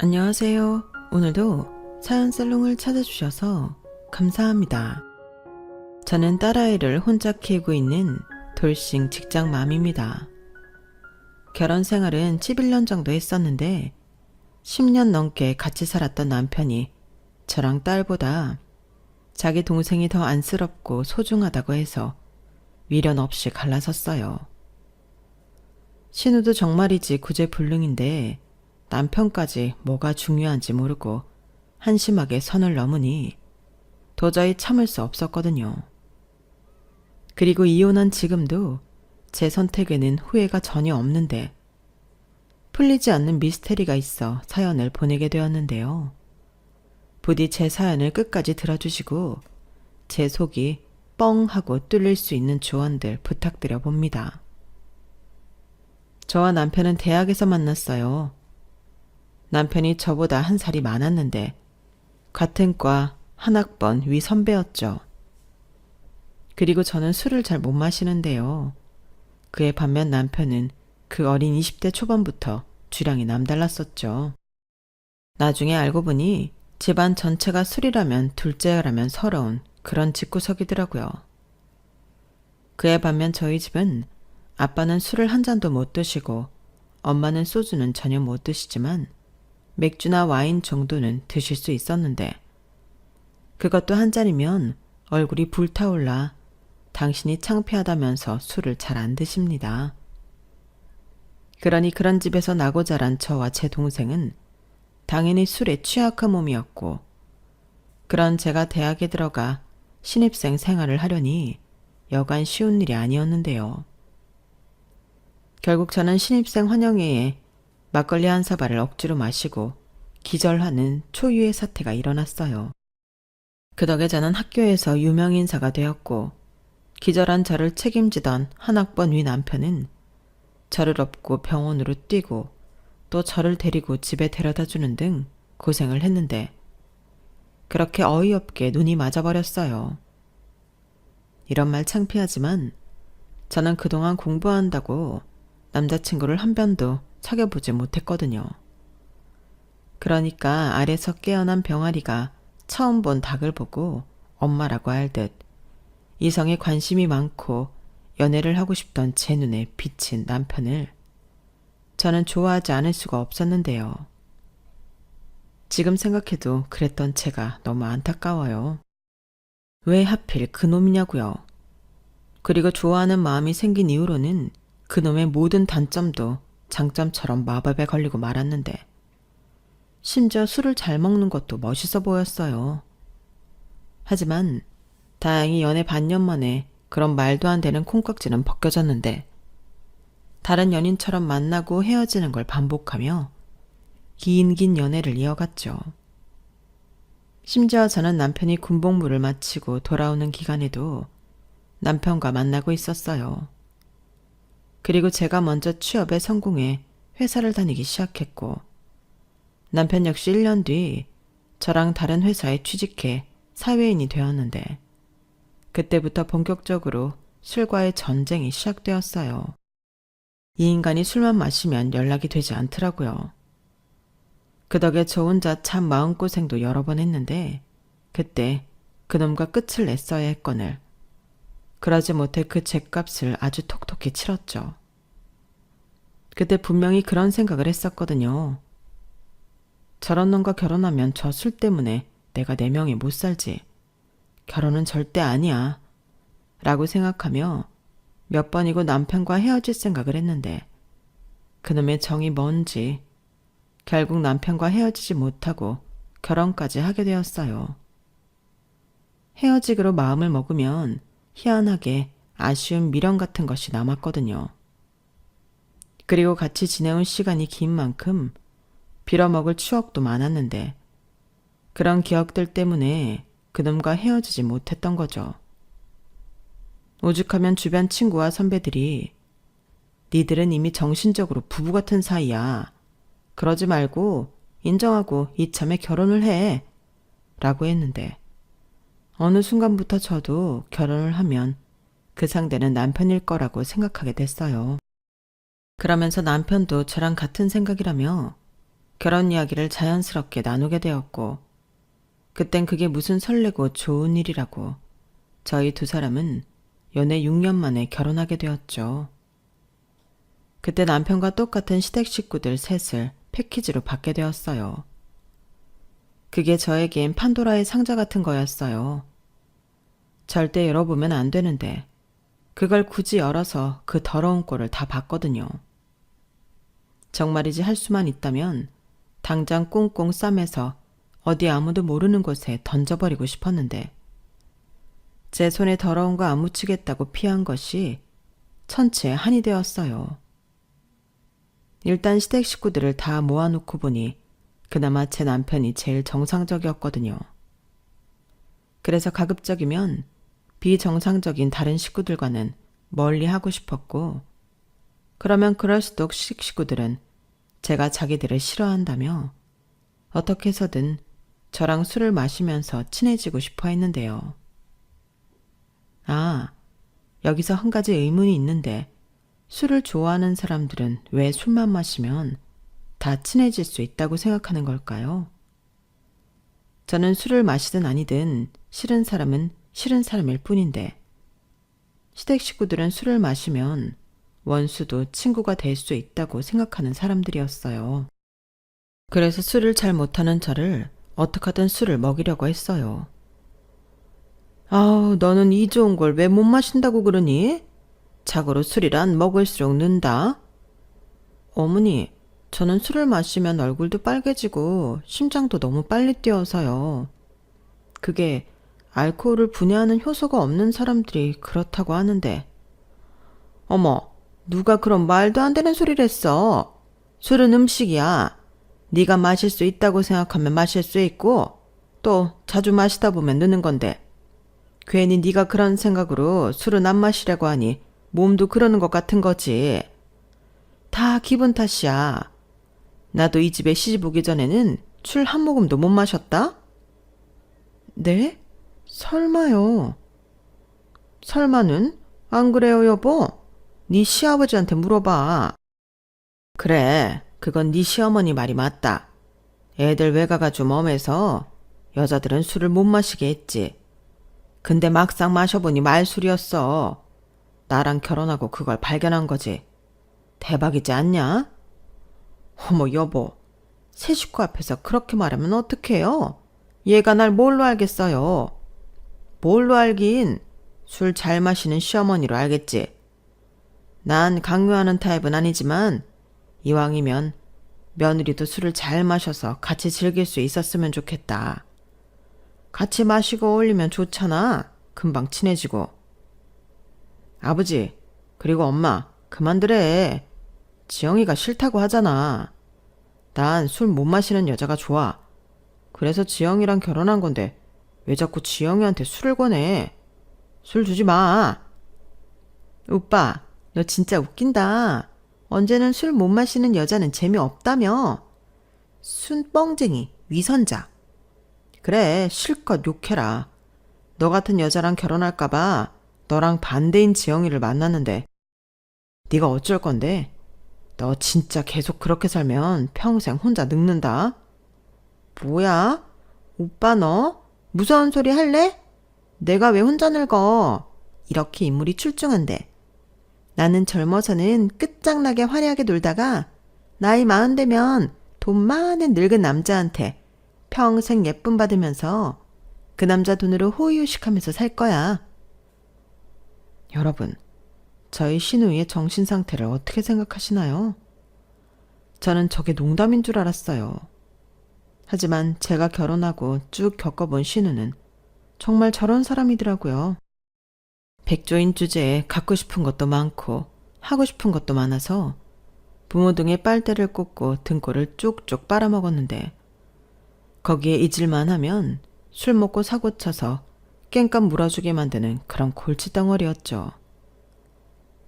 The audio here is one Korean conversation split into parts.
안녕하세요. 오늘도 사연 살롱을 찾아주셔서 감사합니다. 저는 딸아이를 혼자 키우고 있는 돌싱 직장맘입니다. 결혼 생활은 11년 정도 했었는데 10년 넘게 같이 살았던 남편이 저랑 딸보다 자기 동생이 더 안쓰럽고 소중하다고 해서 미련 없이 갈라섰어요. 신우도 정말이지 구제불능인데 남편까지 뭐가 중요한지 모르고 한심하게 선을 넘으니 도저히 참을 수 없었거든요. 그리고 이혼한 지금도 제 선택에는 후회가 전혀 없는데 풀리지 않는 미스테리가 있어 사연을 보내게 되었는데요. 부디 제 사연을 끝까지 들어주시고 제 속이 뻥 하고 뚫릴 수 있는 조언들 부탁드려 봅니다. 저와 남편은 대학에서 만났어요. 남편이 저보다 한 살이 많았는데 같은 과 한 학번 위 선배였죠. 그리고 저는 술을 잘 못 마시는데요. 그에 반면 남편은 그 어린 20대 초반부터 주량이 남달랐었죠. 나중에 알고 보니 집안 전체가 술이라면 둘째라면 서러운 그런 집구석이더라고요. 그에 반면 저희 집은 아빠는 술을 한 잔도 못 드시고 엄마는 소주는 전혀 못 드시지만 맥주나 와인 정도는 드실 수 있었는데 그것도 한 잔이면 얼굴이 불타올라 당신이 창피하다면서 술을 잘 안 드십니다. 그러니 그런 집에서 나고 자란 저와 제 동생은 당연히 술에 취약한 몸이었고 그런 제가 대학에 들어가 신입생 생활을 하려니 여간 쉬운 일이 아니었는데요. 결국 저는 신입생 환영회에 막걸리 한 사발을 억지로 마시고 기절하는 초유의 사태가 일어났어요. 그 덕에 저는 학교에서 유명인사가 되었고 기절한 저를 책임지던 한 학번 위 남편은 저를 업고 병원으로 뛰고 또 저를 데리고 집에 데려다 주는 등 고생을 했는데 그렇게 어이없게 눈이 맞아버렸어요. 이런 말 창피하지만 저는 그동안 공부한다고 남자친구를 한 번도 사귀어보지 못했거든요. 그러니까 알에서 깨어난 병아리가 처음 본 닭을 보고 엄마라고 할 듯 이성에 관심이 많고 연애를 하고 싶던 제 눈에 비친 남편을 저는 좋아하지 않을 수가 없었는데요. 지금 생각해도 그랬던 제가 너무 안타까워요. 왜 하필 그놈이냐고요. 그리고 좋아하는 마음이 생긴 이후로는 그놈의 모든 단점도 장점처럼 마법에 걸리고 말았는데 심지어 술을 잘 먹는 것도 멋있어 보였어요. 하지만 다행히 연애 반년 만에 그런 말도 안 되는 콩깍지는 벗겨졌는데 다른 연인처럼 만나고 헤어지는 걸 반복하며 긴 연애를 이어갔죠. 심지어 저는 남편이 군복무를 마치고 돌아오는 기간에도 남편과 만나고 있었어요. 그리고 제가 먼저 취업에 성공해 회사를 다니기 시작했고 남편 역시 1년 뒤 저랑 다른 회사에 취직해 사회인이 되었는데 그때부터 본격적으로 술과의 전쟁이 시작되었어요. 이 인간이 술만 마시면 연락이 되지 않더라고요. 그 덕에 저 혼자 참 마음고생도 여러 번 했는데 그때 그놈과 끝을 냈어야 했거늘 그러지 못해 그 죗값을 아주 톡톡히 치렀죠. 그때 분명히 그런 생각을 했었거든요. 저런 놈과 결혼하면 저 술 때문에 내가 내 명에 못 살지. 결혼은 절대 아니야. 라고 생각하며 몇 번이고 남편과 헤어질 생각을 했는데 그놈의 정이 뭔지 결국 남편과 헤어지지 못하고 결혼까지 하게 되었어요. 헤어지기로 마음을 먹으면 희한하게 아쉬운 미련 같은 것이 남았거든요. 그리고 같이 지내온 시간이 긴 만큼 빌어먹을 추억도 많았는데 그런 기억들 때문에 그놈과 헤어지지 못했던 거죠. 오죽하면 주변 친구와 선배들이 니들은 이미 정신적으로 부부 같은 사이야. 그러지 말고 인정하고 이참에 결혼을 해. 라고 했는데 어느 순간부터 저도 결혼을 하면 그 상대는 남편일 거라고 생각하게 됐어요. 그러면서 남편도 저랑 같은 생각이라며 결혼 이야기를 자연스럽게 나누게 되었고, 그땐 그게 무슨 설레고 좋은 일이라고 저희 두 사람은 연애 6년 만에 결혼하게 되었죠. 그때 남편과 똑같은 시댁 식구들 셋을 패키지로 받게 되었어요. 그게 저에겐 판도라의 상자 같은 거였어요. 절대 열어보면 안 되는데 그걸 굳이 열어서 그 더러운 꼴을 다 봤거든요. 정말이지 할 수만 있다면 당장 꽁꽁 싸매서 어디 아무도 모르는 곳에 던져버리고 싶었는데 제 손에 더러운 거 안 묻히겠다고 피한 것이 천치의 한이 되었어요. 일단 시댁 식구들을 다 모아놓고 보니 그나마 제 남편이 제일 정상적이었거든요. 그래서 가급적이면 비정상적인 다른 식구들과는 멀리 하고 싶었고, 그러면 그럴수록 식구들은 제가 자기들을 싫어한다며 어떻게 해서든 저랑 술을 마시면서 친해지고 싶어 했는데요. 아, 여기서 한 가지 의문이 있는데 술을 좋아하는 사람들은 왜 술만 마시면 다 친해질 수 있다고 생각하는 걸까요? 저는 술을 마시든 아니든 싫은 사람은 싫은 사람일 뿐인데 시댁 식구들은 술을 마시면 원수도 친구가 될 수 있다고 생각하는 사람들이었어요. 그래서 술을 잘 못하는 저를 어떻게 하든 술을 먹이려고 했어요. 아우, 너는 이 좋은 걸 왜 못 마신다고 그러니? 자고로 술이란 먹을수록 는다. 어머니, 저는 술을 마시면 얼굴도 빨개지고 심장도 너무 빨리 뛰어서요. 그게 알코올을 분해하는 효소가 없는 사람들이 그렇다고 하는데. 어머, 누가 그런 말도 안 되는 소리를 했어. 술은 음식이야. 네가 마실 수 있다고 생각하면 마실 수 있고 또 자주 마시다 보면 느는 건데 괜히 네가 그런 생각으로 술은 안 마시려고 하니 몸도 그러는 것 같은 거지. 다 기분 탓이야. 나도 이 집에 시집 오기 전에는 술 한 모금도 못 마셨다? 네? 설마요. 설마는? 안 그래요, 여보? 네 시아버지한테 물어봐. 그래, 그건 네 시어머니 말이 맞다. 애들 외가가 좀 엄해서 여자들은 술을 못 마시게 했지. 근데 막상 마셔보니 말술이었어. 나랑 결혼하고 그걸 발견한 거지. 대박이지 않냐? 어머, 여보. 새 식구 앞에서 그렇게 말하면 어떡해요? 얘가 날 뭘로 알겠어요? 뭘로 알긴 술 잘 마시는 시어머니로 알겠지. 난 강요하는 타입은 아니지만 이왕이면 며느리도 술을 잘 마셔서 같이 즐길 수 있었으면 좋겠다. 같이 마시고 어울리면 좋잖아. 금방 친해지고. 아버지, 그리고 엄마, 그만들래. 지영이가 싫다고 하잖아. 난 술 못 마시는 여자가 좋아. 그래서 지영이랑 결혼한 건데 왜 자꾸 지영이한테 술을 권해? 술 주지 마. 오빠, 너 진짜 웃긴다. 언제는 술 못 마시는 여자는 재미없다며. 순뻥쟁이, 위선자. 그래, 실컷 욕해라. 너 같은 여자랑 결혼할까봐 너랑 반대인 지영이를 만났는데 네가 어쩔 건데? 너 진짜 계속 그렇게 살면 평생 혼자 늙는다. 뭐야? 오빠 너? 무서운 소리 할래? 내가 왜 혼자 늙어? 이렇게 인물이 출중한데. 나는 젊어서는 끝장나게 화려하게 놀다가 나이 40 되면 돈 많은 늙은 남자한테 평생 예쁨 받으면서 그 남자 돈으로 호의호식하면서 살 거야. 여러분, 저희 신우이의 정신 상태를 어떻게 생각하시나요? 저는 저게 농담인 줄 알았어요. 하지만 제가 결혼하고 쭉 겪어본 신우는 정말 저런 사람이더라고요. 백조인 주제에 갖고 싶은 것도 많고 하고 싶은 것도 많아서 부모 등에 빨대를 꽂고 등골을 쭉쭉 빨아먹었는데 거기에 잊을만 하면 술 먹고 사고 쳐서 깽값 물어주게 만드는 그런 골칫덩어리였죠.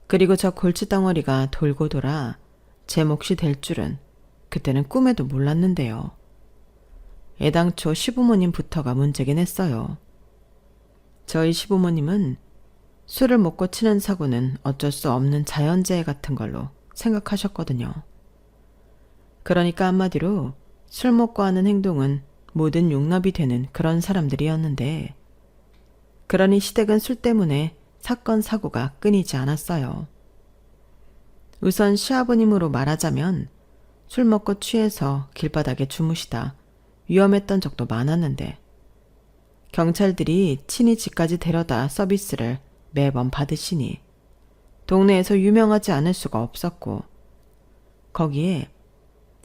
그리고 저 골칫덩어리가 돌고 돌아 제 몫이 될 줄은 그때는 꿈에도 몰랐는데요. 애당초 시부모님부터가 문제긴 했어요. 저희 시부모님은 술을 먹고 치는 사고는 어쩔 수 없는 자연재해 같은 걸로 생각하셨거든요. 그러니까 한마디로 술 먹고 하는 행동은 모든 용납이 되는 그런 사람들이었는데, 그러니 시댁은 술 때문에 사건 사고가 끊이지 않았어요. 우선 시아버님으로 말하자면 술 먹고 취해서 길바닥에 주무시다 위험했던 적도 많았는데, 경찰들이 친히 집까지 데려다 서비스를 매번 받으시니 동네에서 유명하지 않을 수가 없었고, 거기에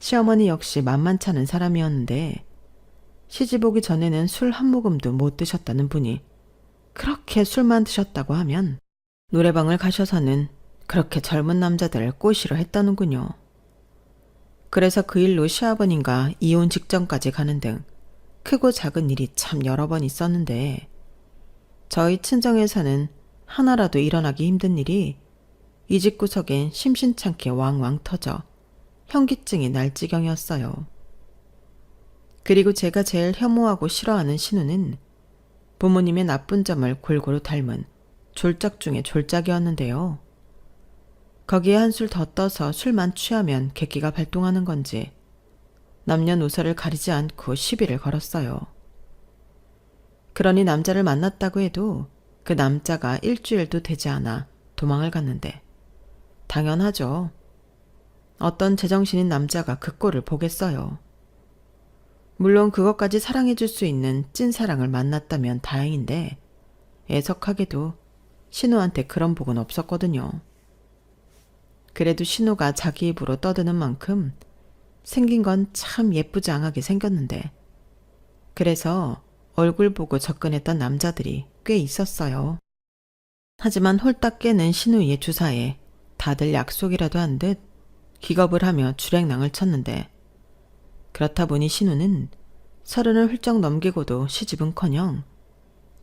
시어머니 역시 만만찮은 사람이었는데 시집 오기 전에는 술 한 모금도 못 드셨다는 분이 그렇게 술만 드셨다고 하면 노래방을 가셔서는 그렇게 젊은 남자들을 꼬시려 했다는군요. 그래서 그 일로 시아버님과 이혼 직전까지 가는 등 크고 작은 일이 참 여러 번 있었는데, 저희 친정에서는 하나라도 일어나기 힘든 일이 이 집 구석엔 심심찮게 왕왕 터져 현기증이 날 지경이었어요. 그리고 제가 제일 혐오하고 싫어하는 신우는 부모님의 나쁜 점을 골고루 닮은 졸작 중의 졸작이었는데요. 거기에 한술 더 떠서 술만 취하면 객기가 발동하는 건지 남녀노소를 가리지 않고 시비를 걸었어요. 그러니 남자를 만났다고 해도 그 남자가 일주일도 되지 않아 도망을 갔는데, 당연하죠. 어떤 제정신인 남자가 그 꼴을 보겠어요. 물론 그것까지 사랑해줄 수 있는 찐사랑을 만났다면 다행인데, 애석하게도 신우한테 그런 복은 없었거든요. 그래도 신우가 자기 입으로 떠드는 만큼 생긴 건 참 예쁘장하게 생겼는데, 그래서 얼굴 보고 접근했던 남자들이 꽤 있었어요. 하지만 홀딱 깨는 신우의 주사에 다들 약속이라도 한 듯 기겁을 하며 주랭랑을 쳤는데, 그렇다 보니 신우는 30을 훌쩍 넘기고도 시집은커녕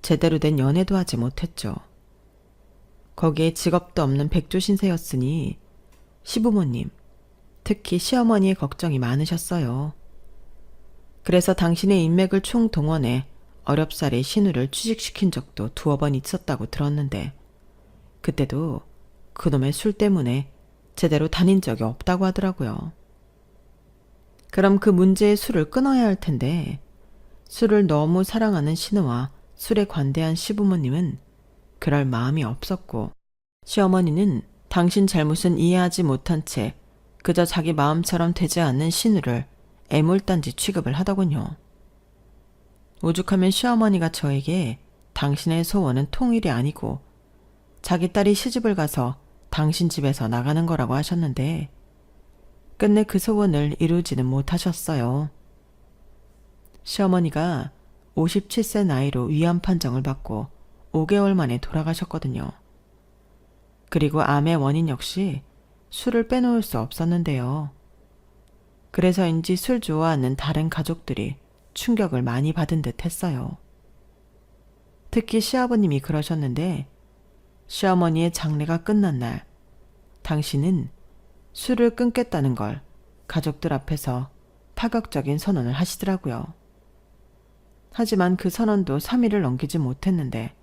제대로 된 연애도 하지 못했죠. 거기에 직업도 없는 백조 신세였으니 시부모님, 특히 시어머니의 걱정이 많으셨어요. 그래서 당신의 인맥을 총동원해 어렵사리 신우를 취직시킨 적도 2번 있었다고 들었는데, 그때도 그놈의 술 때문에 제대로 다닌 적이 없다고 하더라고요. 그럼 그 문제의 술을 끊어야 할 텐데, 술을 너무 사랑하는 신우와 술에 관대한 시부모님은 그럴 마음이 없었고, 시어머니는 당신 잘못은 이해하지 못한 채 그저 자기 마음처럼 되지 않는 신우를 애물단지 취급을 하더군요. 오죽하면 시어머니가 저에게 당신의 소원은 통일이 아니고 자기 딸이 시집을 가서 당신 집에서 나가는 거라고 하셨는데, 끝내 그 소원을 이루지는 못하셨어요. 시어머니가 57세 나이로 위암 판정을 받고 5개월 만에 돌아가셨거든요. 그리고 암의 원인 역시 술을 빼놓을 수 없었는데요. 그래서인지 술 좋아하는 다른 가족들이 충격을 많이 받은 듯 했어요. 특히 시아버님이 그러셨는데, 시어머니의 장례가 끝난 날 당신은 술을 끊겠다는 걸 가족들 앞에서 파격적인 선언을 하시더라고요. 하지만 그 선언도 3일을 넘기지 못했는데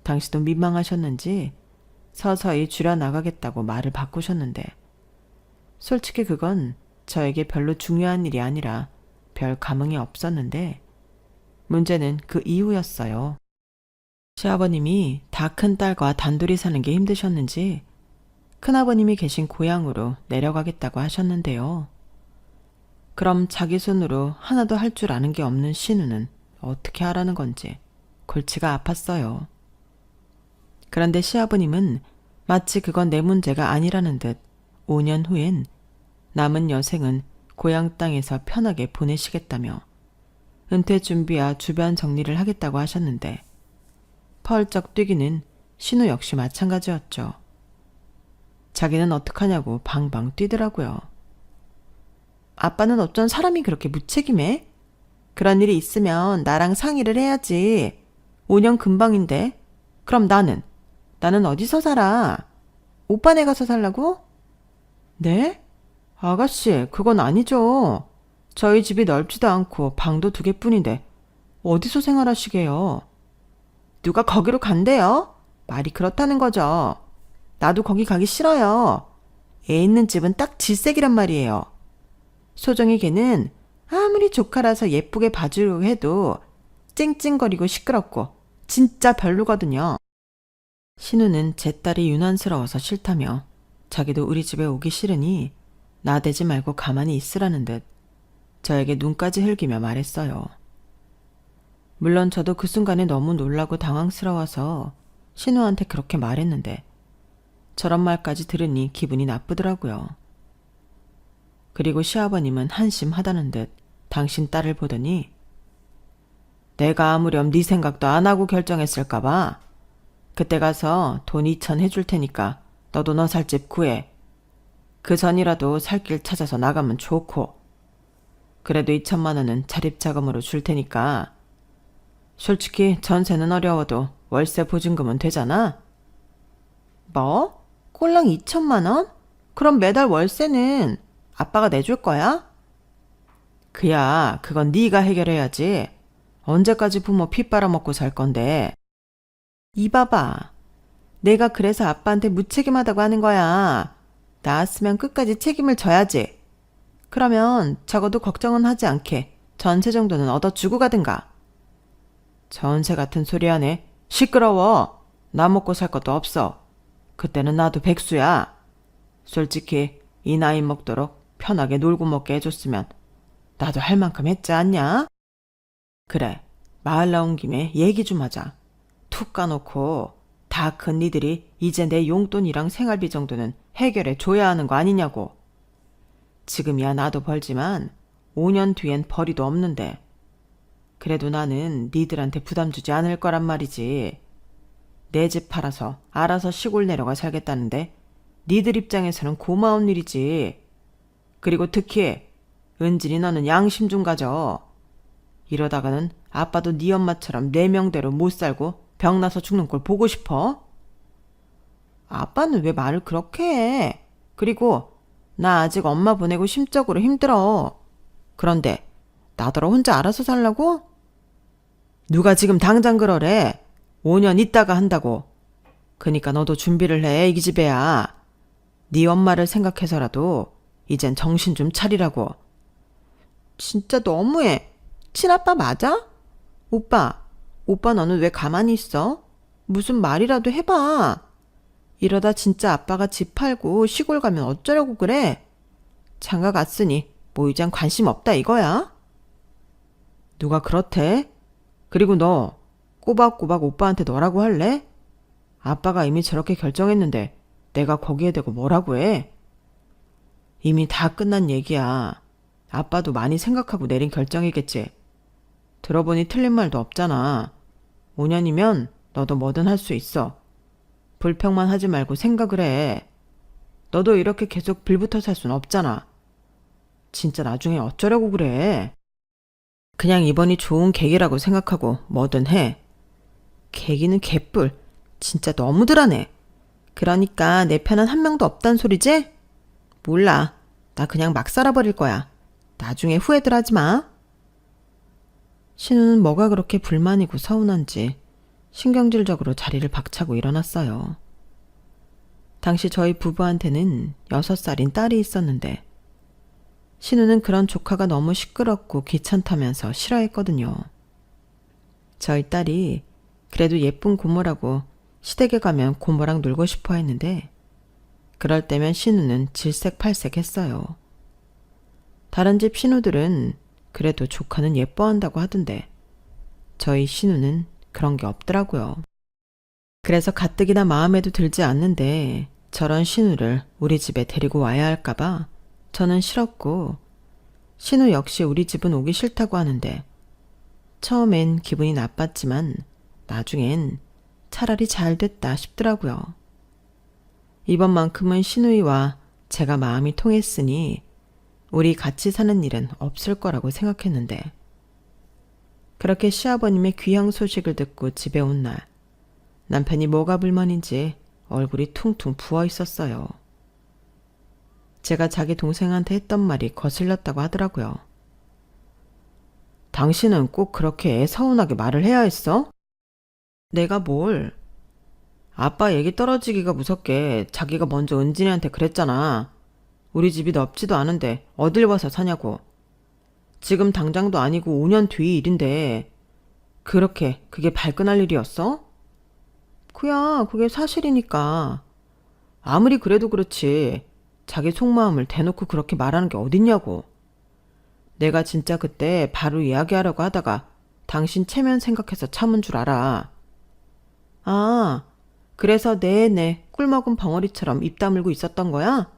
당시도 민망하셨는지 서서히 줄여나가겠다고 말을 바꾸셨는데, 솔직히 그건 저에게 별로 중요한 일이 아니라 별 감흥이 없었는데, 문제는 그 이후였어요. 시아버님이 다 큰 딸과 단둘이 사는 게 힘드셨는지 큰아버님이 계신 고향으로 내려가겠다고 하셨는데요. 그럼 자기 손으로 하나도 할 줄 아는 게 없는 신우는 어떻게 하라는 건지 골치가 아팠어요. 그런데 시아버님은 마치 그건 내 문제가 아니라는 듯 5년 후엔 남은 여생은 고향 땅에서 편하게 보내시겠다며 은퇴 준비와 주변 정리를 하겠다고 하셨는데, 펄쩍 뛰기는 신우 역시 마찬가지였죠. 자기는 어떡하냐고 방방 뛰더라고요. 아빠는 어쩐 사람이 그렇게 무책임해? 그런 일이 있으면 나랑 상의를 해야지. 5년 금방인데. 그럼 나는 어디서 살아? 오빠네 가서 살라고? 네? 아가씨, 그건 아니죠. 저희 집이 넓지도 않고 방도 2개뿐인데 어디서 생활하시게요? 누가 거기로 간대요? 말이 그렇다는 거죠. 나도 거기 가기 싫어요. 애 있는 집은 딱 질색이란 말이에요. 소정이 걔는 아무리 조카라서 예쁘게 봐주려고 해도 찡찡거리고 시끄럽고 진짜 별로거든요. 신우는 제 딸이 유난스러워서 싫다며 자기도 우리 집에 오기 싫으니 나대지 말고 가만히 있으라는 듯 저에게 눈까지 흘기며 말했어요. 물론 저도 그 순간에 너무 놀라고 당황스러워서 신우한테 그렇게 말했는데 저런 말까지 들으니 기분이 나쁘더라고요. 그리고 시아버님은 한심하다는 듯 당신 딸을 보더니 내가 아무렴 네 생각도 안 하고 결정했을까봐 그때 가서 돈 2천 해줄 테니까 너도 너 살 집 구해. 그 전이라도 살 길 찾아서 나가면 좋고 그래도 2천만 원은 자립자금으로 줄 테니까 솔직히 전세는 어려워도 월세 보증금은 되잖아. 뭐? 꼴랑 2천만 원? 그럼 매달 월세는 아빠가 내줄 거야? 그야 그건 네가 해결해야지. 언제까지 부모 피 빨아먹고 살 건데. 이봐봐. 내가 그래서 아빠한테 무책임하다고 하는 거야. 낳았으면 끝까지 책임을 져야지. 그러면 적어도 걱정은 하지 않게 전세 정도는 얻어주고 가든가. 전세 같은 소리 하네. 시끄러워. 나 먹고 살 것도 없어. 그때는 나도 백수야. 솔직히 이 나이 먹도록 편하게 놀고 먹게 해줬으면 나도 할 만큼 했지 않냐? 그래, 마을 나온 김에 얘기 좀 하자. 툭 까놓고 다 큰 니들이 이제 내 용돈이랑 생활비 정도는 해결해 줘야 하는 거 아니냐고. 지금이야 나도 벌지만 5년 뒤엔 벌이도 없는데 그래도 나는 니들한테 부담 주지 않을 거란 말이지. 내 집 팔아서 알아서 시골 내려가 살겠다는데 니들 입장에서는 고마운 일이지. 그리고 특히 은진이 너는 양심 좀 가져. 이러다가는 아빠도 네 엄마처럼 내 명대로 못 살고 병나서 죽는 걸 보고 싶어? 아빠는 왜 말을 그렇게 해? 그리고 나 아직 엄마 보내고 심적으로 힘들어. 그런데 나더러 혼자 알아서 살라고? 누가 지금 당장 그러래. 5년 있다가 한다고. 그니까 너도 준비를 해, 이 기집애야. 네 엄마를 생각해서라도 이젠 정신 좀 차리라고. 진짜 너무해. 친아빠 맞아? 오빠 너는 왜 가만히 있어? 무슨 말이라도 해봐. 이러다 진짜 아빠가 집 팔고 시골 가면 어쩌려고 그래? 장가 갔으니 뭐 이젠 관심 없다 이거야? 누가 그렇대? 그리고 너 꼬박꼬박 오빠한테 너라고 할래? 아빠가 이미 저렇게 결정했는데 내가 거기에 대고 뭐라고 해? 이미 다 끝난 얘기야. 아빠도 많이 생각하고 내린 결정이겠지. 들어보니 틀린 말도 없잖아. 5년이면 너도 뭐든 할 수 있어. 불평만 하지 말고 생각을 해. 너도 이렇게 계속 빌붙어 살 순 없잖아. 진짜 나중에 어쩌려고 그래. 그냥 이번이 좋은 계기라고 생각하고 뭐든 해. 계기는 개뿔. 진짜 너무들 하네. 그러니까 내 편은 한 명도 없단 소리지? 몰라. 나 그냥 막 살아버릴 거야. 나중에 후회들 하지 마. 신우는 뭐가 그렇게 불만이고 서운한지 신경질적으로 자리를 박차고 일어났어요. 당시 저희 부부한테는 6살인 딸이 있었는데 신우는 그런 조카가 너무 시끄럽고 귀찮다면서 싫어했거든요. 저희 딸이 그래도 예쁜 고모라고 시댁에 가면 고모랑 놀고 싶어 했는데 그럴 때면 신우는 질색팔색했어요. 다른 집 신우들은 그래도 조카는 예뻐한다고 하던데 저희 신우는 그런 게 없더라고요. 그래서 가뜩이나 마음에도 들지 않는데 저런 신우를 우리 집에 데리고 와야 할까봐 저는 싫었고 신우 역시 우리 집은 오기 싫다고 하는데 처음엔 기분이 나빴지만 나중엔 차라리 잘 됐다 싶더라고요. 이번만큼은 신우이와 제가 마음이 통했으니 우리 같이 사는 일은 없을 거라고 생각했는데 그렇게 시아버님의 귀향 소식을 듣고 집에 온 날 남편이 뭐가 불만인지 얼굴이 퉁퉁 부어 있었어요. 제가 자기 동생한테 했던 말이 거슬렸다고 하더라고요. 당신은 꼭 그렇게 애 서운하게 말을 해야 했어? 내가 뭘? 아빠 얘기 떨어지기가 무섭게 자기가 먼저 은진이한테 그랬잖아. 우리 집이 넓지도 않은데 어딜 와서 사냐고. 지금 당장도 아니고 5년 뒤 일인데 그렇게 그게 발끈할 일이었어? 그게 사실이니까. 아무리 그래도 그렇지. 자기 속마음을 대놓고 그렇게 말하는 게 어딨냐고. 내가 진짜 그때 바로 이야기하려고 하다가 당신 체면 생각해서 참은 줄 알아. 아, 그래서 내내 꿀먹은 벙어리처럼 입 다물고 있었던 거야?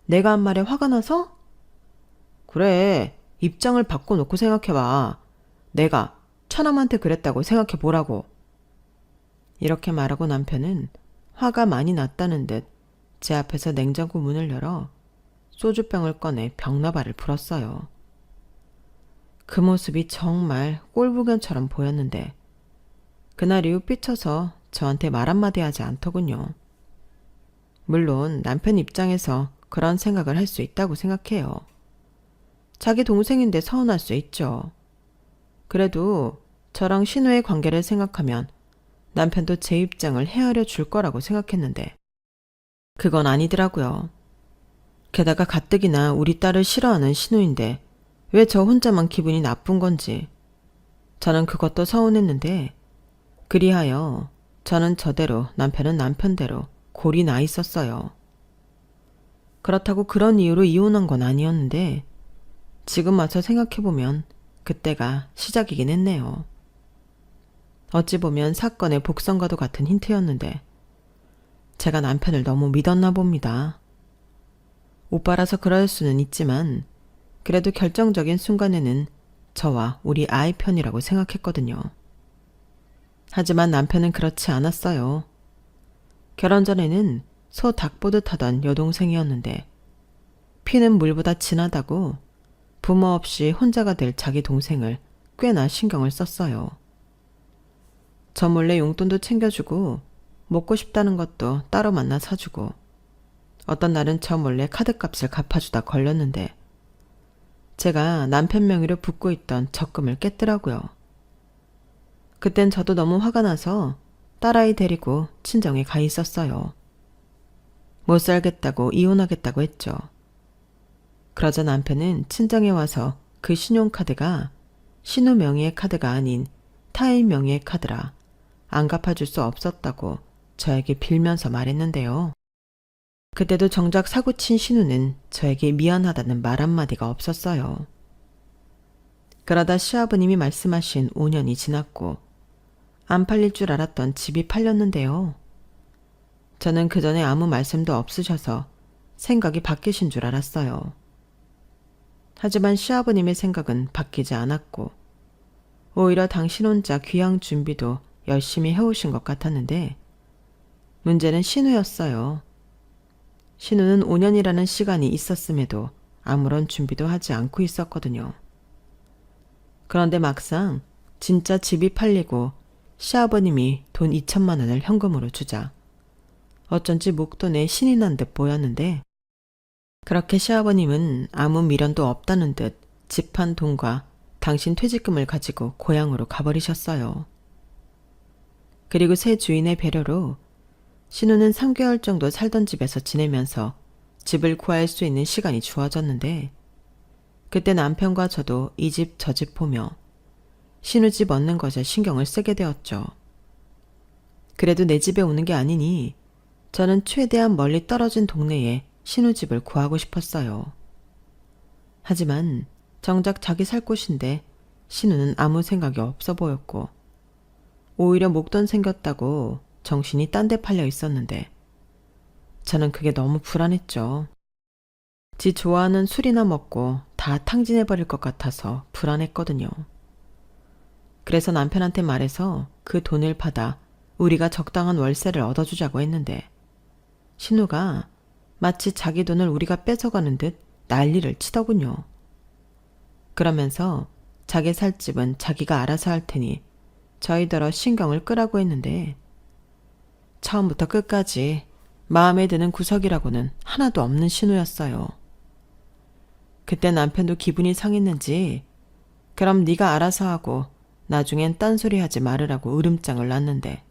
내가 한 말에 화가 나서? 그래, 입장을 바꿔놓고 생각해봐. 내가 처남한테 그랬다고 생각해보라고. 이렇게 말하고 남편은 화가 많이 났다는 듯 제 앞에서 냉장고 문을 열어 소주병을 꺼내 벽나발을 불었어요. 그 모습이 정말 꼴불견처럼 보였는데 그날 이후 삐쳐서 저한테 말 한마디 하지 않더군요. 물론 남편 입장에서 그런 생각을 할 수 있다고 생각해요. 자기 동생인데 서운할 수 있죠. 그래도 저랑 신우의 관계를 생각하면 남편도 제 입장을 헤아려 줄 거라고 생각했는데 그건 아니더라고요. 게다가 가뜩이나 우리 딸을 싫어하는 신우인데 왜 저 혼자만 기분이 나쁜 건지 저는 그것도 서운했는데 그리하여 저는 저대로 남편은 남편대로 골이 나 있었어요. 그렇다고 그런 이유로 이혼한 건 아니었는데 지금 와서 생각해보면 그때가 시작이긴 했네요. 어찌 보면 사건의 복선과도 같은 힌트였는데 제가 남편을 너무 믿었나 봅니다. 오빠라서 그럴 수는 있지만 그래도 결정적인 순간에는 저와 우리 아이 편이라고 생각했거든요. 하지만 남편은 그렇지 않았어요. 결혼 전에는 소 닭 보듯 하던 여동생이었는데 피는 물보다 진하다고 부모 없이 혼자가 될 자기 동생을 꽤나 신경을 썼어요. 저 몰래 용돈도 챙겨주고 먹고 싶다는 것도 따로 만나 사주고 어떤 날은 저 몰래 카드값을 갚아주다 걸렸는데 제가 남편 명의로 붓고 있던 적금을 깼더라고요. 그땐 저도 너무 화가 나서 딸아이 데리고 친정에 가 있었어요. 못 살겠다고 이혼하겠다고 했죠. 그러자 남편은 친정에 와서 그 신용카드가 신우 명의의 카드가 아닌 타인 명의의 카드라 안 갚아줄 수 없었다고 저에게 빌면서 말했는데요. 그때도 정작 사고친 신우는 저에게 미안하다는 말 한마디가 없었어요. 그러다 시아버님이 말씀하신 5년이 지났고 안 팔릴 줄 알았던 집이 팔렸는데요. 저는 그전에 아무 말씀도 없으셔서 생각이 바뀌신 줄 알았어요. 하지만 시아버님의 생각은 바뀌지 않았고 오히려 당신 혼자 귀향 준비도 열심히 해오신 것 같았는데 문제는 신우였어요. 신우는 5년이라는 시간이 있었음에도 아무런 준비도 하지 않고 있었거든요. 그런데 막상 진짜 집이 팔리고 시아버님이 돈 2천만 원을 현금으로 주자 어쩐지 목돈에 신이 난 듯 보였는데 그렇게 시아버님은 아무 미련도 없다는 듯 집한 돈과 당신 퇴직금을 가지고 고향으로 가버리셨어요. 그리고 새 주인의 배려로 신우는 3개월 정도 살던 집에서 지내면서 집을 구할 수 있는 시간이 주어졌는데 그때 남편과 저도 이 집 저 집 보며 신우 집 얻는 것에 신경을 쓰게 되었죠. 그래도 내 집에 오는 게 아니니 저는 최대한 멀리 떨어진 동네에 신우집을 구하고 싶었어요. 하지만 정작 자기 살 곳인데 신우는 아무 생각이 없어 보였고 오히려 목돈 생겼다고 정신이 딴 데 팔려 있었는데 저는 그게 너무 불안했죠. 지 좋아하는 술이나 먹고 다 탕진해버릴 것 같아서 불안했거든요. 그래서 남편한테 말해서 그 돈을 받아 우리가 적당한 월세를 얻어주자고 했는데 신우가 마치 자기 돈을 우리가 뺏어가는 듯 난리를 치더군요. 그러면서 자기 살 집은 자기가 알아서 할 테니 저희더러 신경을 끄라고 했는데 처음부터 끝까지 마음에 드는 구석이라고는 하나도 없는 신우였어요. 그때 남편도 기분이 상했는지 그럼 네가 알아서 하고 나중엔 딴소리 하지 말으라고 으름장을 놨는데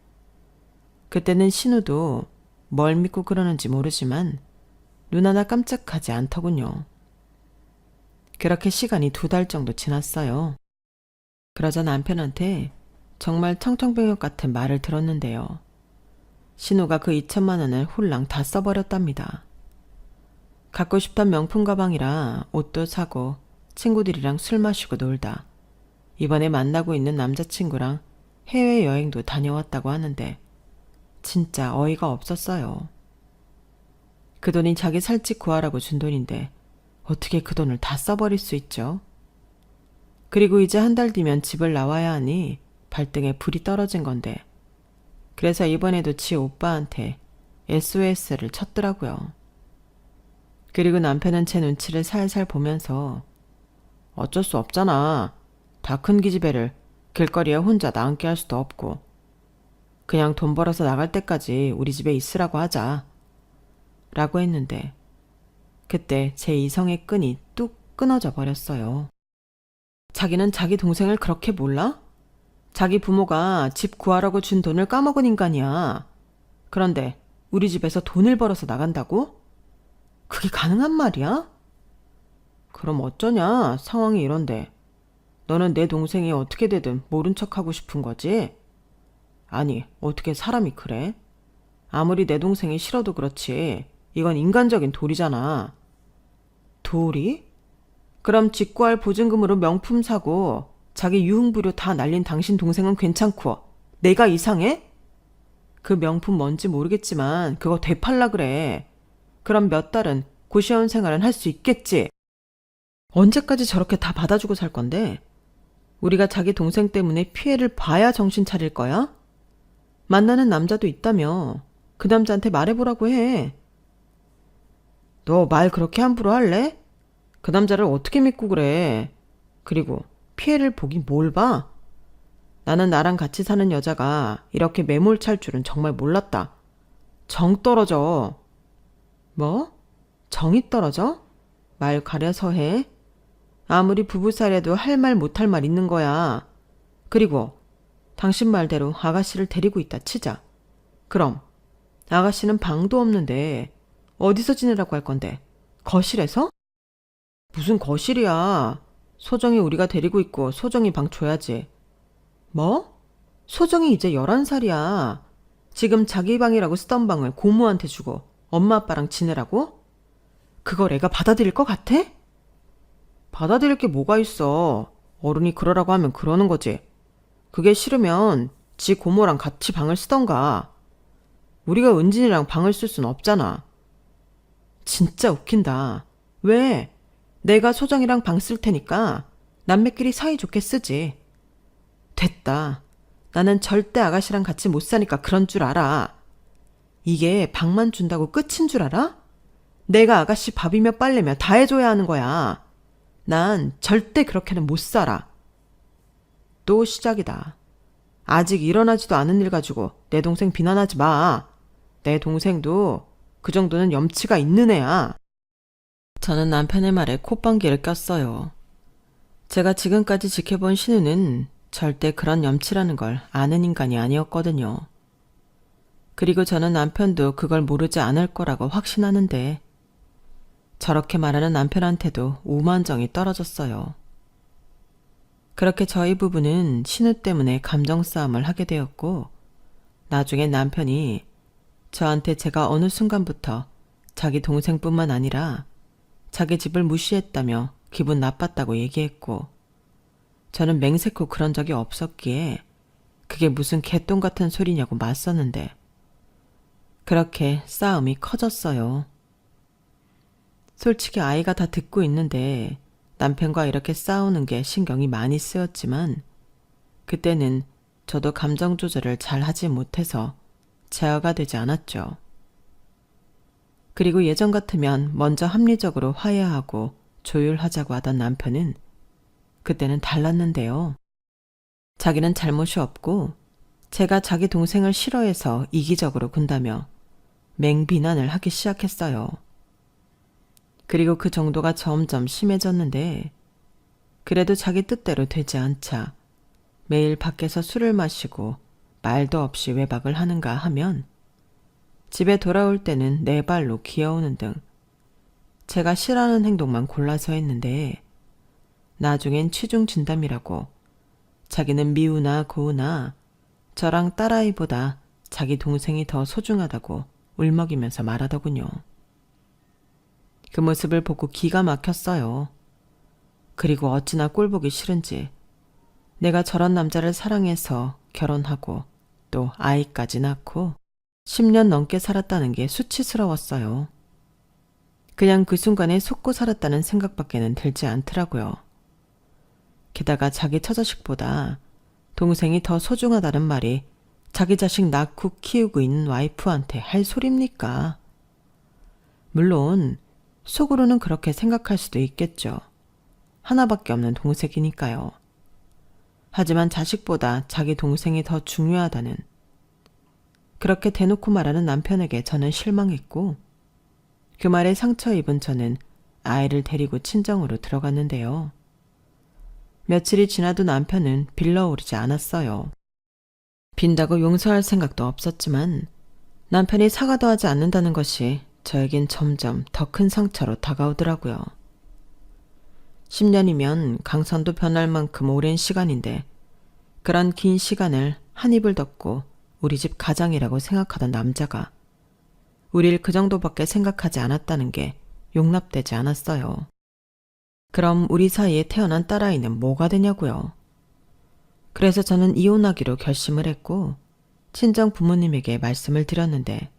그때는 신우도 뭘 믿고 그러는지 모르지만 눈 하나 깜짝하지 않더군요. 그렇게 시간이 2달 정도 지났어요. 그러자 남편한테 정말 청천벽력 같은 말을 들었는데요. 신우가 그 2천만 원을 홀랑 다 써버렸답니다. 갖고 싶던 명품 가방이라 옷도 사고 친구들이랑 술 마시고 놀다 이번에 만나고 있는 남자친구랑 해외여행도 다녀왔다고 하는데 진짜 어이가 없었어요. 그 돈이 자기 살집 구하라고 준 돈인데 어떻게 그 돈을 다 써버릴 수 있죠? 그리고 이제 1달 뒤면 집을 나와야 하니 발등에 불이 떨어진 건데 그래서 이번에도 지 오빠한테 SOS를 쳤더라고요. 그리고 남편은 제 눈치를 살살 보면서 어쩔 수 없잖아. 다 큰 기집애를 길거리에 혼자 나앉게 할 수도 없고 그냥 돈 벌어서 나갈 때까지 우리 집에 있으라고 하자. 라고 했는데 그때 제 이성의 끈이 뚝 끊어져 버렸어요. 자기는 자기 동생을 그렇게 몰라? 자기 부모가 집 구하라고 준 돈을 까먹은 인간이야. 그런데 우리 집에서 돈을 벌어서 나간다고? 그게 가능한 말이야? 그럼 어쩌냐, 상황이 이런데. 너는 내 동생이 어떻게 되든 모른 척하고 싶은 거지? 아니, 어떻게 사람이 그래? 아무리 내 동생이 싫어도 그렇지. 이건 인간적인 도리잖아. 도리? 그럼 집 구할 보증금으로 명품 사고 자기 유흥부료 다 날린 당신 동생은 괜찮고 내가 이상해? 그 명품 뭔지 모르겠지만 그거 되팔라 그래. 그럼 몇 달은 고시원 생활은 할 수 있겠지. 언제까지 저렇게 다 받아주고 살 건데? 우리가 자기 동생 때문에 피해를 봐야 정신 차릴 거야? 만나는 남자도 있다며. 그 남자한테 말해보라고 해. 너 말 그렇게 함부로 할래? 그 남자를 어떻게 믿고 그래? 그리고 피해를 보긴 뭘 봐? 나는 나랑 같이 사는 여자가 이렇게 매몰찰 줄은 정말 몰랐다. 정 떨어져. 뭐? 정이 떨어져? 말 가려서 해. 아무리 부부살이라도 할 말 못할 말 있는 거야. 그리고 당신 말대로 아가씨를 데리고 있다 치자. 그럼 아가씨는 방도 없는데 어디서 지내라고 할 건데? 거실에서? 무슨 거실이야. 소정이 우리가 데리고 있고 소정이 방 줘야지. 뭐? 소정이 이제 11살이야. 지금 자기 방이라고 쓰던 방을 고모한테 주고 엄마 아빠랑 지내라고? 그걸 애가 받아들일 것 같아? 받아들일 게 뭐가 있어. 어른이 그러라고 하면 그러는 거지. 그게 싫으면 지 고모랑 같이 방을 쓰던가. 우리가 은진이랑 방을 쓸 순 없잖아. 진짜 웃긴다. 왜? 내가 소정이랑 방 쓸 테니까 남매끼리 사이좋게 쓰지. 됐다. 나는 절대 아가씨랑 같이 못 사니까 그런 줄 알아. 이게 방만 준다고 끝인 줄 알아? 내가 아가씨 밥이며 빨래며 다 해줘야 하는 거야. 난 절대 그렇게는 못 살아. 또 시작이다. 아직 일어나지도 않은 일 가지고 내 동생 비난하지 마. 내 동생도 그 정도는 염치가 있는 애야. 저는 남편의 말에 콧방귀를 꼈어요. 제가 지금까지 지켜본 신우는 절대 그런 염치라는 걸 아는 인간이 아니었거든요. 그리고 저는 남편도 그걸 모르지 않을 거라고 확신하는데 저렇게 말하는 남편한테도 오만정이 떨어졌어요. 그렇게 저희 부부는 신우 때문에 감정 싸움을 하게 되었고 나중에 남편이 저한테 제가 어느 순간부터 자기 동생뿐만 아니라 자기 집을 무시했다며 기분 나빴다고 얘기했고 저는 맹세코 그런 적이 없었기에 그게 무슨 개똥 같은 소리냐고 맞섰는데 그렇게 싸움이 커졌어요. 솔직히 아이가 다 듣고 있는데 남편과 이렇게 싸우는 게 신경이 많이 쓰였지만 그때는 저도 감정 조절을 잘 하지 못해서 제어가 되지 않았죠. 그리고 예전 같으면 먼저 합리적으로 화해하고 조율하자고 하던 남편은 그때는 달랐는데요. 자기는 잘못이 없고 제가 자기 동생을 싫어해서 이기적으로 군다며 맹비난을 하기 시작했어요. 그리고 그 정도가 점점 심해졌는데 그래도 자기 뜻대로 되지 않자 매일 밖에서 술을 마시고 말도 없이 외박을 하는가 하면 집에 돌아올 때는 네 발로 기어오는 등 제가 싫어하는 행동만 골라서 했는데 나중엔 취중 진담이라고 자기는 미우나 고우나 저랑 딸아이보다 자기 동생이 더 소중하다고 울먹이면서 말하더군요. 그 모습을 보고 기가 막혔어요. 그리고 어찌나 꼴보기 싫은지 내가 저런 남자를 사랑해서 결혼하고 또 아이까지 낳고 10년 넘게 살았다는 게 수치스러웠어요. 그냥 그 순간에 속고 살았다는 생각밖에는 들지 않더라고요. 게다가 자기 처자식보다 동생이 더 소중하다는 말이 자기 자식 낳고 키우고 있는 와이프한테 할 소리입니까? 물론 속으로는 그렇게 생각할 수도 있겠죠. 하나밖에 없는 동생이니까요. 하지만 자식보다 자기 동생이 더 중요하다는 그렇게 대놓고 말하는 남편에게 저는 실망했고 그 말에 상처 입은 저는 아이를 데리고 친정으로 들어갔는데요. 며칠이 지나도 남편은 빌러오르지 않았어요. 빈다고 용서할 생각도 없었지만 남편이 사과도 하지 않는다는 것이 저에겐 점점 더 큰 상처로 다가오더라고요. 10년이면 강산도 변할 만큼 오랜 시간인데 그런 긴 시간을 한 입을 덮고 우리 집 가장이라고 생각하던 남자가 우릴 그 정도밖에 생각하지 않았다는 게 용납되지 않았어요. 그럼 우리 사이에 태어난 딸아이는 뭐가 되냐고요. 그래서 저는 이혼하기로 결심을 했고 친정 부모님에게 말씀을 드렸는데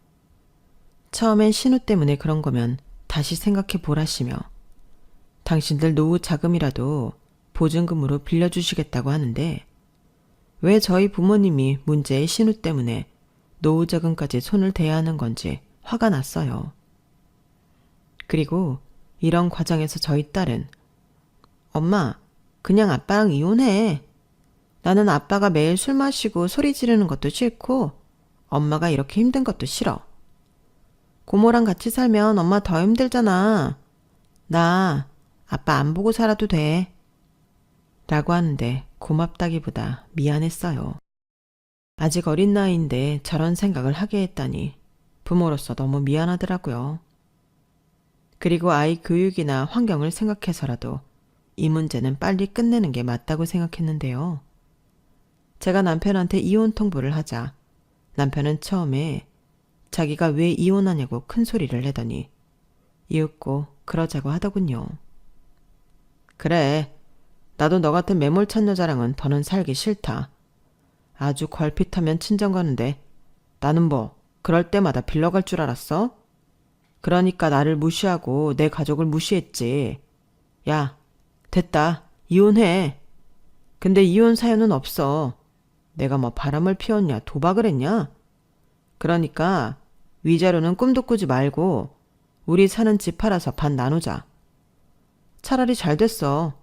처음엔 신우 때문에 그런 거면 다시 생각해 보라시며 당신들 노후 자금이라도 보증금으로 빌려주시겠다고 하는데 왜 저희 부모님이 문제의 신우 때문에 노후 자금까지 손을 대야 하는 건지 화가 났어요. 그리고 이런 과정에서 저희 딸은 엄마, 그냥 아빠랑 이혼해. 나는 아빠가 매일 술 마시고 소리 지르는 것도 싫고 엄마가 이렇게 힘든 것도 싫어. 고모랑 같이 살면 엄마 더 힘들잖아. 나 아빠 안 보고 살아도 돼. 라고 하는데 고맙다기보다 미안했어요. 아직 어린 나이인데 저런 생각을 하게 했다니 부모로서 너무 미안하더라고요. 그리고 아이 교육이나 환경을 생각해서라도 이 문제는 빨리 끝내는 게 맞다고 생각했는데요. 제가 남편한테 이혼 통보를 하자 남편은 처음에 자기가 왜 이혼하냐고 큰 소리를 내더니 이윽고 그러자고 하더군요. 그래, 나도 너 같은 매몰찬 여자랑은 더는 살기 싫다. 아주 걸핏하면 친정 가는데 나는 뭐 그럴 때마다 빌려갈 줄 알았어? 그러니까 나를 무시하고 내 가족을 무시했지. 야, 됐다. 이혼해. 근데 이혼 사연은 없어. 내가 뭐 바람을 피웠냐 도박을 했냐? 그러니까 위자료는 꿈도 꾸지 말고 우리 사는 집 팔아서 반 나누자. 차라리 잘 됐어.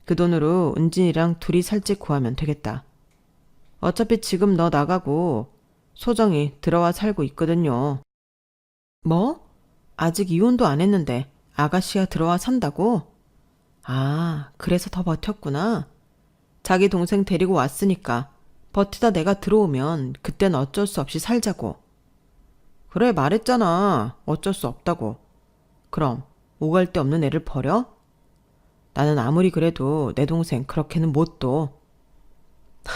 그 돈으로 은진이랑 둘이 살 집 구하면 되겠다. 어차피 지금 너 나가고 소정이 들어와 살고 있거든요. 뭐? 아직 이혼도 안 했는데 아가씨가 들어와 산다고? 아, 그래서 더 버텼구나. 자기 동생 데리고 왔으니까 버티다 내가 들어오면 그땐 어쩔 수 없이 살자고. 그래, 말했잖아. 어쩔 수 없다고. 그럼 오갈 데 없는 애를 버려? 나는 아무리 그래도 내 동생 그렇게는 못 둬.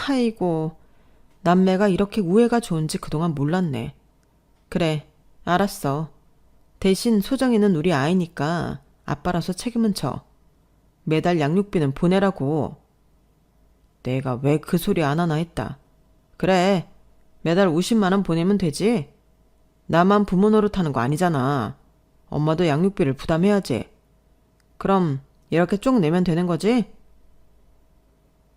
아이고, 남매가 이렇게 우애가 좋은지 그동안 몰랐네. 그래, 알았어. 대신 소정이는 우리 아이니까 아빠라서 책임은 져. 매달 양육비는 보내라고. 내가 왜 그 소리 안 하나 했다. 그래, 매달 50만 원 보내면 되지. 나만 부모 노릇하는 거 아니잖아. 엄마도 양육비를 부담해야지. 그럼 이렇게 쭉 내면 되는 거지?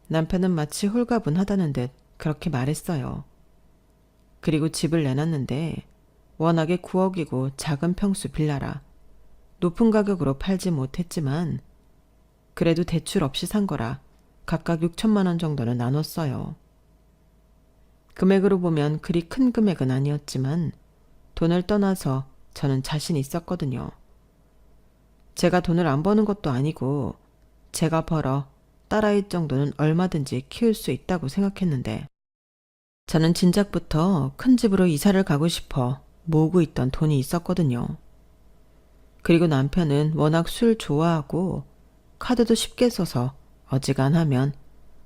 남편은 마치 홀가분하다는 듯 그렇게 말했어요. 그리고 집을 내놨는데 워낙에 9억이고 작은 평수 빌라라 높은 가격으로 팔지 못했지만 그래도 대출 없이 산 거라 각각 6천만 원 정도는 나눴어요. 금액으로 보면 그리 큰 금액은 아니었지만 돈을 떠나서 저는 자신 있었거든요. 제가 돈을 안 버는 것도 아니고 제가 벌어 딸아이 정도는 얼마든지 키울 수 있다고 생각했는데 저는 진작부터 큰 집으로 이사를 가고 싶어 모으고 있던 돈이 있었거든요. 그리고 남편은 워낙 술 좋아하고 카드도 쉽게 써서 어지간하면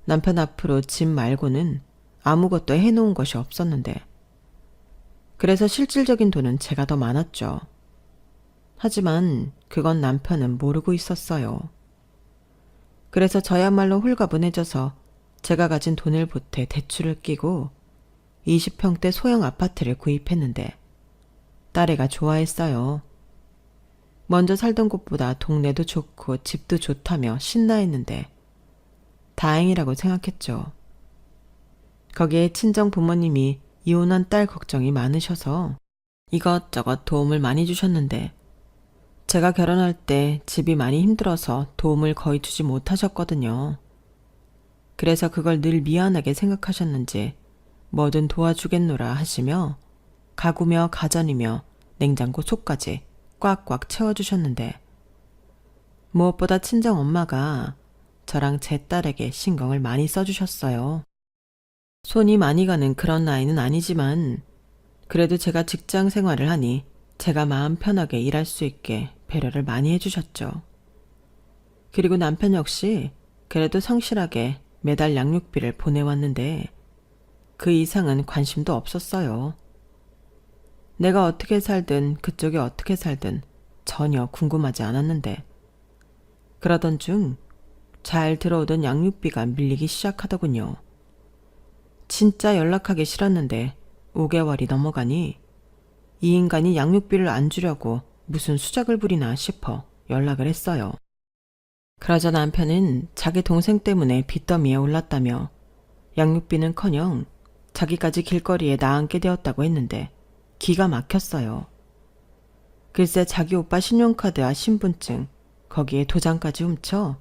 남편 앞으로 집 말고는 아무것도 해놓은 것이 없었는데, 그래서 실질적인 돈은 제가 더 많았죠. 하지만 그건 남편은 모르고 있었어요. 그래서 저야말로 홀가분해져서 제가 가진 돈을 보태 대출을 끼고 20평대 소형 아파트를 구입했는데 딸애가 좋아했어요. 먼저 살던 곳보다 동네도 좋고 집도 좋다며 신나했는데 다행이라고 생각했죠. 거기에 친정 부모님이 이혼한 딸 걱정이 많으셔서 이것저것 도움을 많이 주셨는데, 제가 결혼할 때 집이 많이 힘들어서 도움을 거의 주지 못하셨거든요. 그래서 그걸 늘 미안하게 생각하셨는지 뭐든 도와주겠노라 하시며 가구며 가전이며 냉장고 속까지 꽉꽉 채워주셨는데, 무엇보다 친정 엄마가 저랑 제 딸에게 신경을 많이 써주셨어요. 손이 많이 가는 그런 나이는 아니지만 그래도 제가 직장 생활을 하니 제가 마음 편하게 일할 수 있게 배려를 많이 해주셨죠. 그리고 남편 역시 그래도 성실하게 매달 양육비를 보내왔는데 그 이상은 관심도 없었어요. 내가 어떻게 살든 그쪽이 어떻게 살든 전혀 궁금하지 않았는데, 그러던 중 잘 들어오던 양육비가 밀리기 시작하더군요. 진짜 연락하기 싫었는데 5개월이 넘어가니 이 인간이 양육비를 안 주려고 무슨 수작을 부리나 싶어 연락을 했어요. 그러자 남편은 자기 동생 때문에 빚더미에 올랐다며 양육비는커녕 자기까지 길거리에 나앉게 되었다고 했는데 기가 막혔어요. 글쎄 자기 오빠 신용카드와 신분증, 거기에 도장까지 훔쳐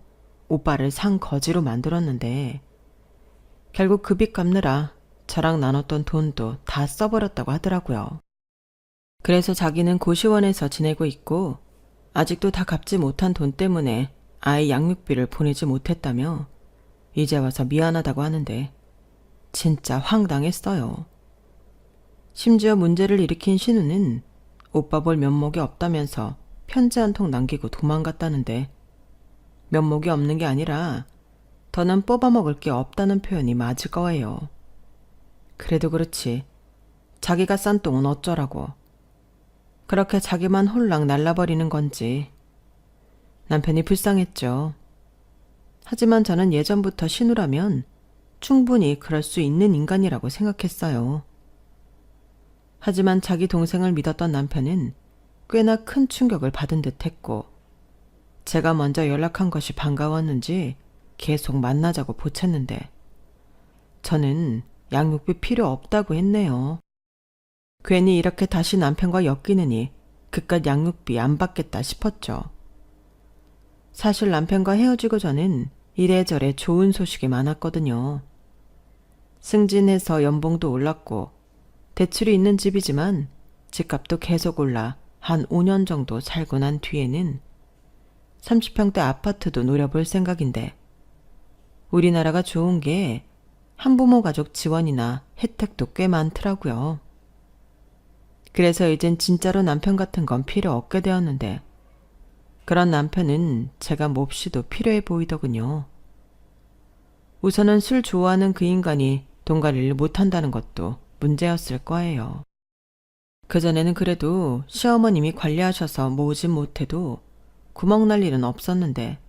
오빠를 상거지로 만들었는데 결국 그 빚 갚느라 저랑 나눴던 돈도 다 써버렸다고 하더라고요. 그래서 자기는 고시원에서 지내고 있고 아직도 다 갚지 못한 돈 때문에 아이 양육비를 보내지 못했다며 이제 와서 미안하다고 하는데 진짜 황당했어요. 심지어 문제를 일으킨 신우는 오빠 볼 면목이 없다면서 편지 한 통 남기고 도망갔다는데, 면목이 없는 게 아니라 더는 뽑아먹을 게 없다는 표현이 맞을 거예요. 그래도 그렇지 자기가 싼 똥은 어쩌라고. 그렇게 자기만 홀랑 날라버리는 건지. 남편이 불쌍했죠. 하지만 저는 예전부터 신우라면 충분히 그럴 수 있는 인간이라고 생각했어요. 하지만 자기 동생을 믿었던 남편은 꽤나 큰 충격을 받은 듯 했고, 제가 먼저 연락한 것이 반가웠는지 계속 만나자고 보챘는데 저는 양육비 필요 없다고 했네요. 괜히 이렇게 다시 남편과 엮이느니 그깟 양육비 안 받겠다 싶었죠. 사실 남편과 헤어지고 전엔 이래저래 좋은 소식이 많았거든요. 승진해서 연봉도 올랐고 대출이 있는 집이지만 집값도 계속 올라 한 5년 정도 살고 난 뒤에는 30평대 아파트도 노려볼 생각인데, 우리나라가 좋은 게 한부모 가족 지원이나 혜택도 꽤 많더라고요. 그래서 이젠 진짜로 남편 같은 건 필요 없게 되었는데, 그런 남편은 제가 몹시도 필요해 보이더군요. 우선은 술 좋아하는 그 인간이 돈 관리를 못한다는 것도 문제였을 거예요. 그전에는 그래도 시어머님이 관리하셔서 모으진 못해도 구멍날 일은 없었는데,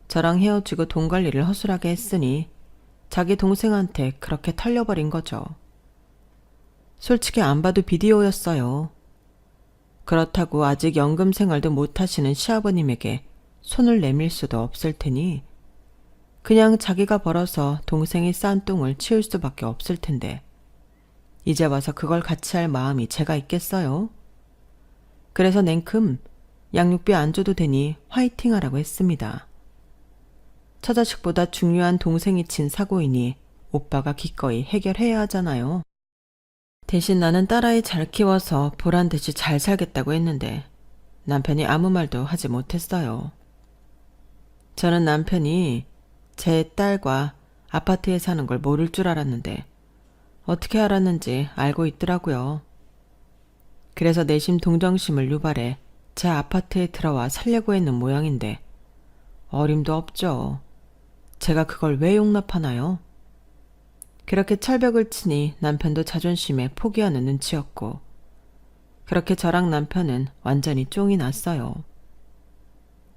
저랑 헤어지고 돈 관리를 허술하게 했으니 자기 동생한테 그렇게 털려버린 거죠. 솔직히 안 봐도 비디오였어요. 그렇다고 아직 연금 생활도 못하시는 시아버님에게 손을 내밀 수도 없을 테니 그냥 자기가 벌어서 동생이 싼 똥을 치울 수밖에 없을 텐데, 이제 와서 그걸 같이 할 마음이 제가 있겠어요? 그래서 냉큼 양육비 안 줘도 되니 화이팅 하라고 했습니다. 처자식보다 중요한 동생이 친 사고이니 오빠가 기꺼이 해결해야 하잖아요. 대신 나는 딸아이 잘 키워서 보란듯이 잘 살겠다고 했는데 남편이 아무 말도 하지 못했어요. 저는 남편이 제 딸과 아파트에 사는 걸 모를 줄 알았는데 어떻게 알았는지 알고 있더라고요. 그래서 내심 동정심을 유발해 제 아파트에 들어와 살려고 했는 모양인데 어림도 없죠. 제가 그걸 왜 용납하나요? 그렇게 철벽을 치니 남편도 자존심에 포기하는 눈치였고, 그렇게 저랑 남편은 완전히 쫑이 났어요.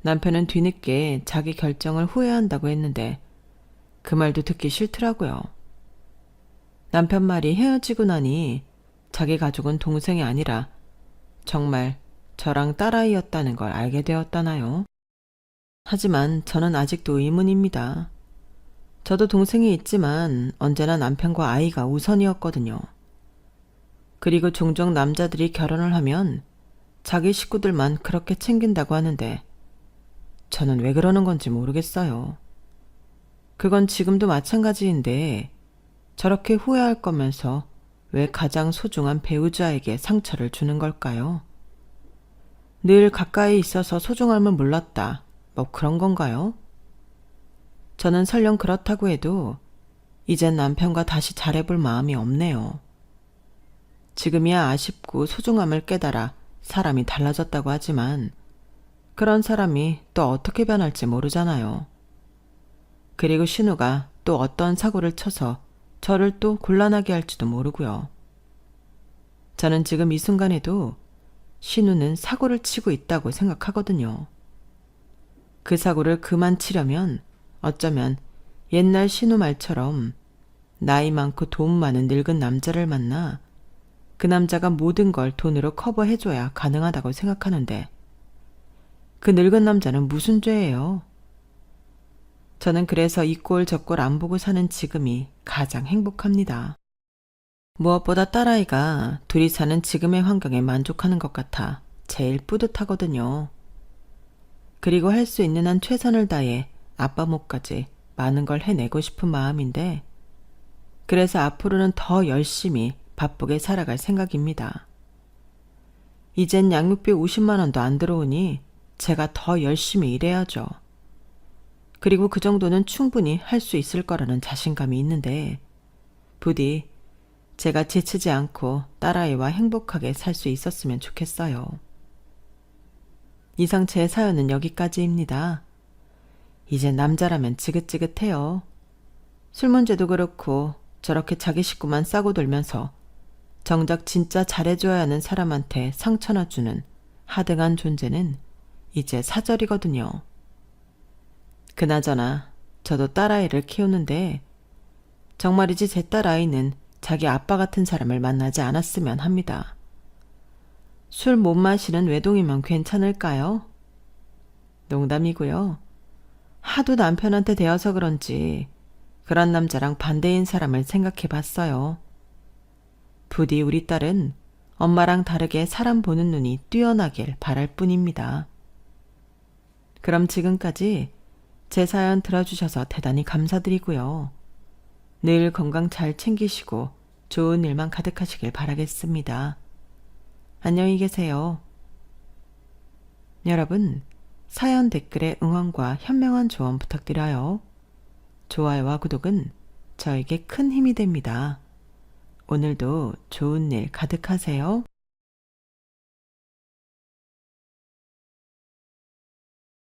남편은 뒤늦게 자기 결정을 후회한다고 했는데 그 말도 듣기 싫더라고요. 남편 말이 헤어지고 나니 자기 가족은 동생이 아니라 정말 저랑 딸아이였다는 걸 알게 되었다나요? 하지만 저는 아직도 의문입니다. 저도 동생이 있지만 언제나 남편과 아이가 우선이었거든요. 그리고 종종 남자들이 결혼을 하면 자기 식구들만 그렇게 챙긴다고 하는데 저는 왜 그러는 건지 모르겠어요. 그건 지금도 마찬가지인데 저렇게 후회할 거면서 왜 가장 소중한 배우자에게 상처를 주는 걸까요? 늘 가까이 있어서 소중함을 몰랐다. 뭐 그런 건가요? 저는 설령 그렇다고 해도 이젠 남편과 다시 잘해볼 마음이 없네요. 지금이야 아쉽고 소중함을 깨달아 사람이 달라졌다고 하지만 그런 사람이 또 어떻게 변할지 모르잖아요. 그리고 신우가 또 어떤 사고를 쳐서 저를 또 곤란하게 할지도 모르고요. 저는 지금 이 순간에도 신우는 사고를 치고 있다고 생각하거든요. 그 사고를 그만 치려면 어쩌면 옛날 신우 말처럼 나이 많고 돈 많은 늙은 남자를 만나 그 남자가 모든 걸 돈으로 커버해줘야 가능하다고 생각하는데 그 늙은 남자는 무슨 죄예요? 저는 그래서 이 꼴 저 꼴 안 보고 사는 지금이 가장 행복합니다. 무엇보다 딸아이가 둘이 사는 지금의 환경에 만족하는 것 같아 제일 뿌듯하거든요. 그리고 할 수 있는 한 최선을 다해 아빠 몫까지 많은 걸 해내고 싶은 마음인데 그래서 앞으로는 더 열심히 바쁘게 살아갈 생각입니다. 이젠 양육비 50만 원도 안 들어오니 제가 더 열심히 일해야죠. 그리고 그 정도는 충분히 할 수 있을 거라는 자신감이 있는데 부디 제가 지치지 않고 딸아이와 행복하게 살 수 있었으면 좋겠어요. 이상 제 사연은 여기까지입니다. 이제 남자라면 지긋지긋해요. 술 문제도 그렇고 저렇게 자기 식구만 싸고 돌면서 정작 진짜 잘해줘야 하는 사람한테 상처나 주는 하등한 존재는 이제 사절이거든요. 그나저나 저도 딸아이를 키우는데 정말이지 제 딸아이는 자기 아빠 같은 사람을 만나지 않았으면 합니다. 술 못 마시는 외동이면 괜찮을까요? 농담이고요. 하도 남편한테 대어서 그런지 그런 남자랑 반대인 사람을 생각해 봤어요. 부디 우리 딸은 엄마랑 다르게 사람 보는 눈이 뛰어나길 바랄 뿐입니다. 그럼 지금까지 제 사연 들어주셔서 대단히 감사드리고요. 늘 건강 잘 챙기시고 좋은 일만 가득하시길 바라겠습니다. 안녕히 계세요. 여러분, 사연 댓글에 응원과 현명한 조언 부탁드려요. 좋아요와 구독은 저에게 큰 힘이 됩니다. 오늘도 좋은 일 가득하세요.